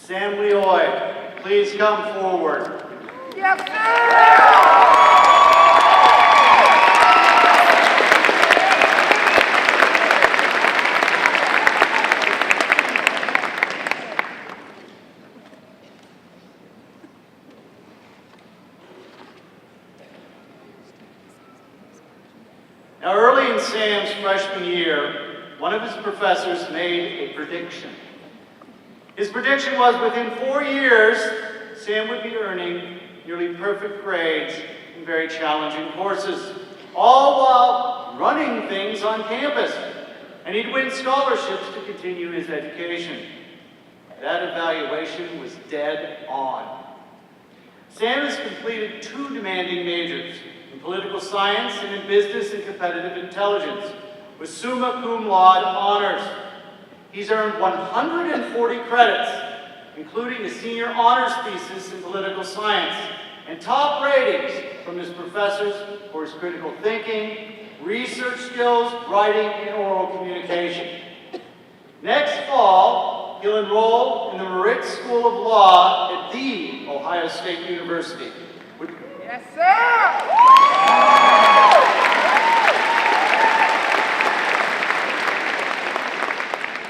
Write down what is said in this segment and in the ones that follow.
Sam Lioi, please come forward. Yes, sir! Now, early in Sam's freshman year, one of his professors made a prediction. His prediction was within 4 years, Sam would be earning nearly perfect grades in very challenging courses, all while running things on campus, and he'd win scholarships to continue his education. That evaluation was dead on. Sam has completed 2 demanding majors, in political science and in business and competitive intelligence, with summa cum laude honors. He's earned 140 credits, including a senior honors thesis in political science, and top ratings from his professors for his critical thinking, research skills, writing, and oral communication. Next fall, he'll enroll in the Merit School of Law at the Ohio State University. Yes, sir!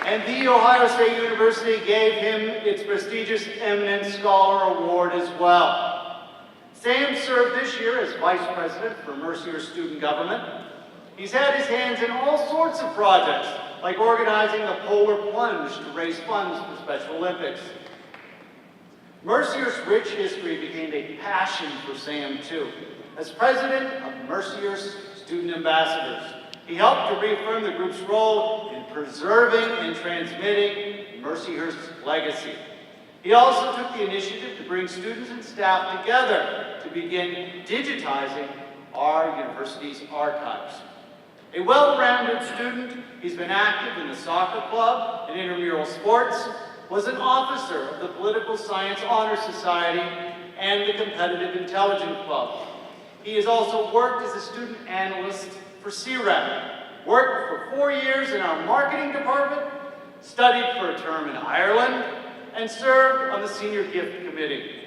And the Ohio State University gave him its prestigious Eminent Scholar Award as well. Sam served this year as Vice President for Mercyhurst Student Government. He's had his hands in all sorts of projects, like organizing the Polar Plunge to raise funds for Special Olympics. Mercyhurst's rich history became a passion for Sam, too. As president of Mercyhurst Student Ambassadors, he helped to reaffirm the group's role in preserving and transmitting Mercyhurst's legacy. He also took the initiative to bring students and staff together to begin digitizing our university's archives. A well-rounded student, he's been active in the soccer club and intramural sports, was an officer of the Political Science Honor Society and the Competitive Intelligence Club. He has also worked as a student analyst for CREP, worked for 4 years in our marketing department, studied for a term in Ireland, and served on the senior gift committee.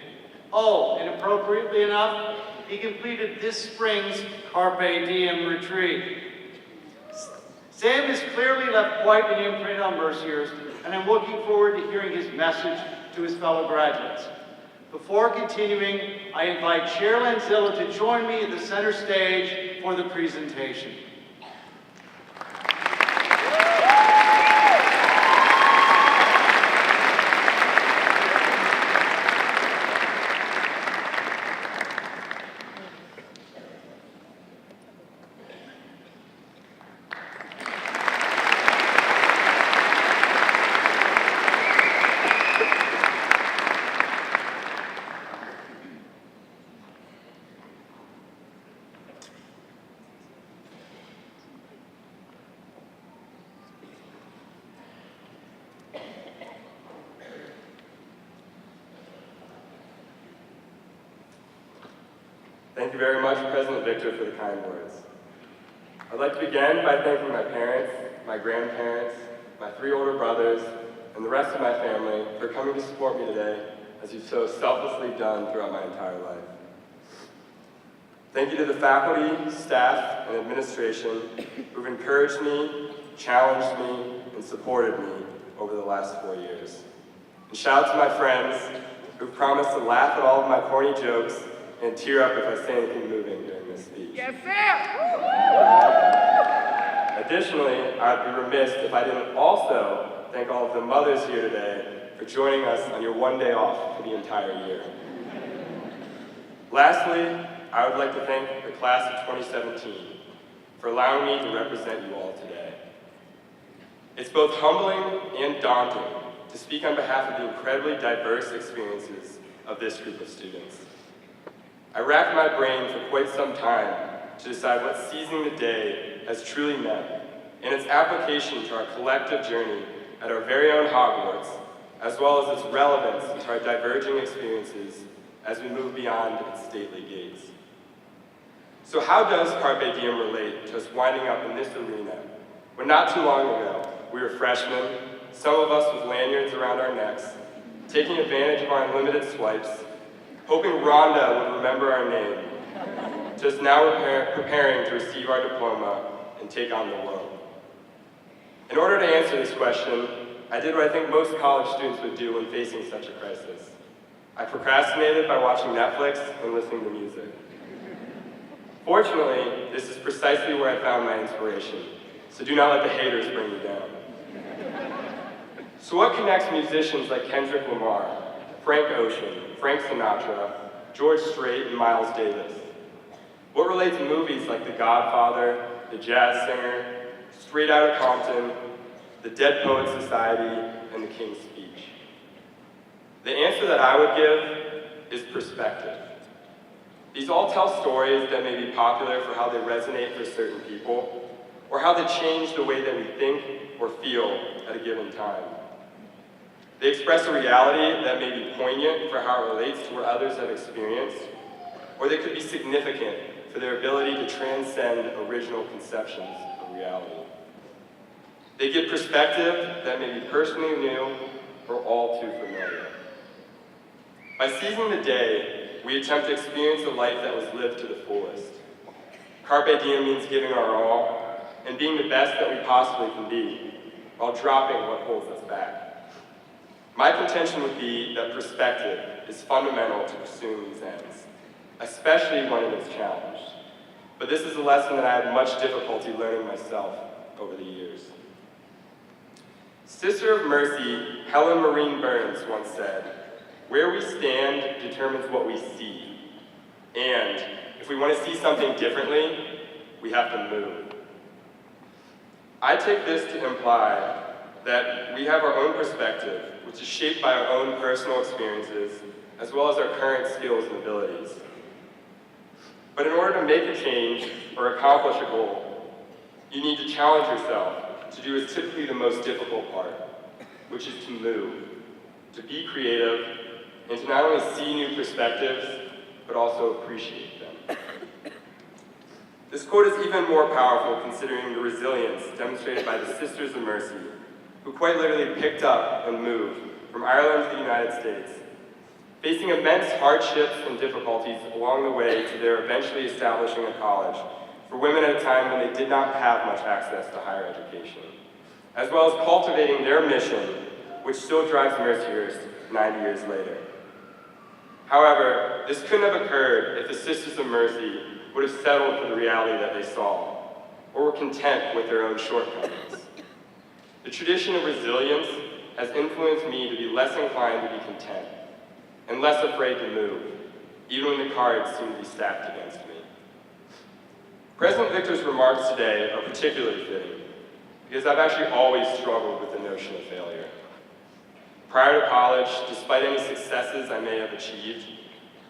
Oh, and appropriately enough, he completed this spring's Carpe Diem retreat. Sam has clearly left quite an imprint on Mercyhurst, and I'm looking forward to hearing his message to his fellow graduates. Before continuing, I invite Chair Lanzilla to join me at the center stage for the presentation. Thank you very much, President Victor, for the kind words. I'd like to begin by thanking my parents, my grandparents, my 3 older brothers, and the rest of my family for coming to support me today, as you've so selflessly done throughout my entire life. Thank you to the faculty, staff, and administration who've encouraged me, challenged me, and supported me over the last 4 years. And shout out to my friends who've promised to laugh at all of my corny jokes and tear up if I say anything moving during this speech. Yes, sir! Additionally, I'd be remiss if I didn't also thank all of the mothers here today for joining us on your 1 day off for the entire year. Lastly, I would like to thank the class of 2017 for allowing me to represent you all today. It's both humbling and daunting to speak on behalf of the incredibly diverse experiences of this group of students. I racked my brain for quite some time to decide what seizing the day has truly meant and its application to our collective journey at our very own Hogwarts, as well as its relevance to our diverging experiences as we move beyond its stately gates. So how does Carpe Diem relate to us winding up in this arena when not too long ago we were freshmen, some of us with lanyards around our necks, taking advantage of our unlimited swipes, hoping Rhonda would remember our name, just now preparing to receive our diploma and take on the world. In order to answer this question, I did what I think most college students would do when facing such a crisis. I procrastinated by watching Netflix and listening to music. Fortunately, this is precisely where I found my inspiration, so do not let the haters bring you down. So what connects musicians like Kendrick Lamar, Frank Ocean, Frank Sinatra, George Strait, and Miles Davis? What relates movies like The Godfather, The Jazz Singer, Straight Outta Compton, The Dead Poets Society, and The King's Speech? The answer that I would give is perspective. These all tell stories that may be popular for how they resonate for certain people, or how they change the way that we think or feel at a given time. They express a reality that may be poignant for how it relates to what others have experienced, or they could be significant for their ability to transcend original conceptions of reality. They give perspective that may be personally new or all too familiar. By seizing the day, we attempt to experience a life that was lived to the fullest. Carpe Diem means giving our all and being the best that we possibly can be, while dropping what holds us back. My contention would be that perspective is fundamental to pursuing these ends, especially when it is challenged. But this is a lesson that I had much difficulty learning myself over the years. Sister of Mercy, Helen Marine Burns once said, "Where we stand determines what we see. And if we want to see something differently, we have to move." I take this to imply that we have our own perspective, which is shaped by our own personal experiences, as well as our current skills and abilities. But in order to make a change or accomplish a goal, you need to challenge yourself to do is typically the most difficult part, which is to move, to be creative, and to not only see new perspectives, but also appreciate them. This quote is even more powerful considering the resilience demonstrated by the Sisters of Mercy, who quite literally picked up and moved from Ireland to the United States, facing immense hardships and difficulties along the way to their eventually establishing a college for women at a time when they did not have much access to higher education, as well as cultivating their mission, which still drives Mercyhurst 90 years later. However, this couldn't have occurred if the Sisters of Mercy would have settled for the reality that they saw, or were content with their own shortcomings. The tradition of resilience has influenced me to be less inclined to be content, and less afraid to move, even when the cards seem to be stacked against me. President Victor's remarks today are particularly fitting, because I've actually always struggled with the notion of failure. Prior to college, despite any successes I may have achieved,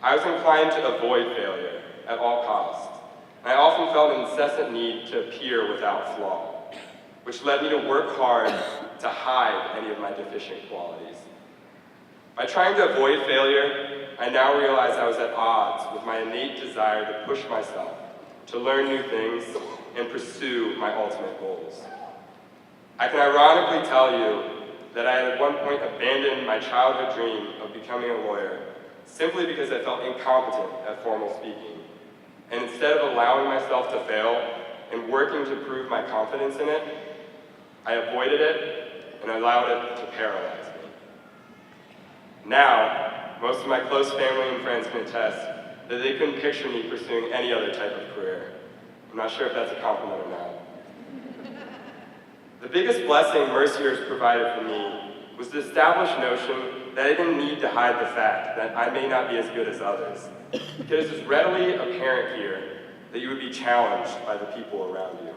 I was inclined to avoid failure at all costs, and I often felt an incessant need to appear without flaw, which led me to work hard to hide any of my deficient qualities. By trying to avoid failure, I now realize I was at odds with my innate desire to push myself, to learn new things, and pursue my ultimate goals. I can ironically tell you that I had at one point abandoned my childhood dream of becoming a lawyer simply because I felt incompetent at formal speaking. And instead of allowing myself to fail and working to prove my confidence in it, I avoided it and allowed it to paralyze me. Now, most of my close family and friends can attest that they couldn't picture me pursuing any other type of career. I'm not sure if that's a compliment or not. The biggest blessing Mercyhurst provided for me was the established notion that I didn't need to hide the fact that I may not be as good as others, because it's readily apparent here that you would be challenged by the people around you.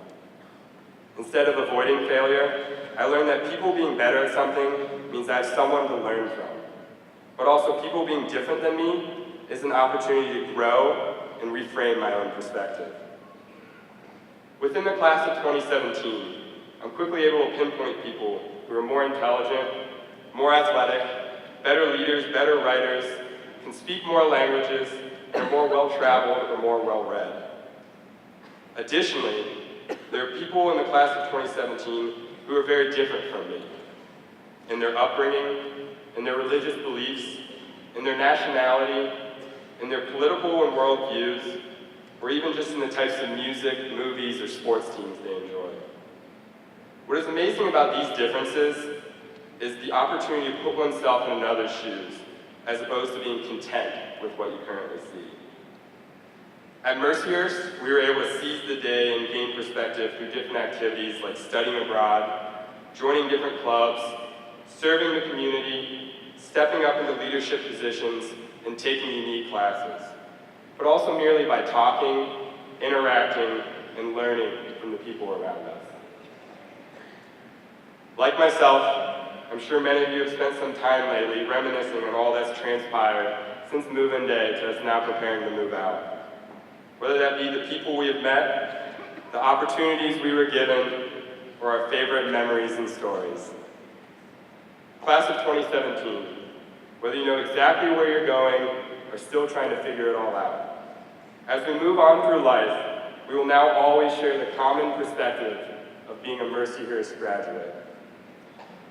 Instead of avoiding failure, I learned that people being better at something means I have someone to learn from. But also, people being different than me is an opportunity to grow and reframe my own perspective. Within the class of 2017, I'm quickly able to pinpoint people who are more intelligent, more athletic, better leaders, better writers, can speak more languages, and are more well-traveled or more well-read. Additionally, there are people in the class of 2017 who are very different from me in their upbringing, in their religious beliefs, in their nationality, in their political and world views, or even just in the types of music, movies, or sports teams they enjoy. What is amazing about these differences is the opportunity to put oneself in another's shoes, as opposed to being content with what you currently see. At Mercyhurst, we were able to seize the day and gain perspective through different activities like studying abroad, joining different clubs, serving the community, stepping up into leadership positions, and taking unique classes, but also merely by talking, interacting, and learning from the people around us. Like myself, I'm sure many of you have spent some time lately reminiscing on all that's transpired since move-in day to us now preparing to move out. Whether that be the people we have met, the opportunities we were given, or our favorite memories and stories. Class of 2017, whether you know exactly where you're going or still trying to figure it all out. As we move on through life, we will now always share the common perspective of being a Mercyhurst graduate.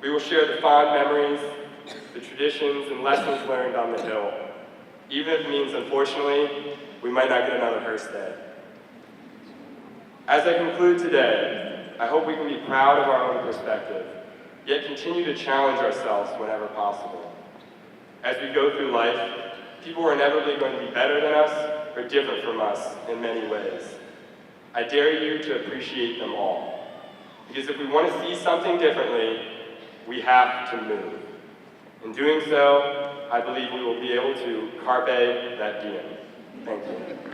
We will share the fond memories, the traditions, and lessons learned on the Hill, even if it means, unfortunately, we might not get another Hearst day. As I conclude today, I hope we can be proud of our own perspective, yet continue to challenge ourselves whenever possible. As we go through life, people are inevitably going to be better than us or different from us in many ways. I dare you to appreciate them all, because if we want to see something differently, we have to move. In doing so, I believe we will be able to Carpe that Diem. Thank you.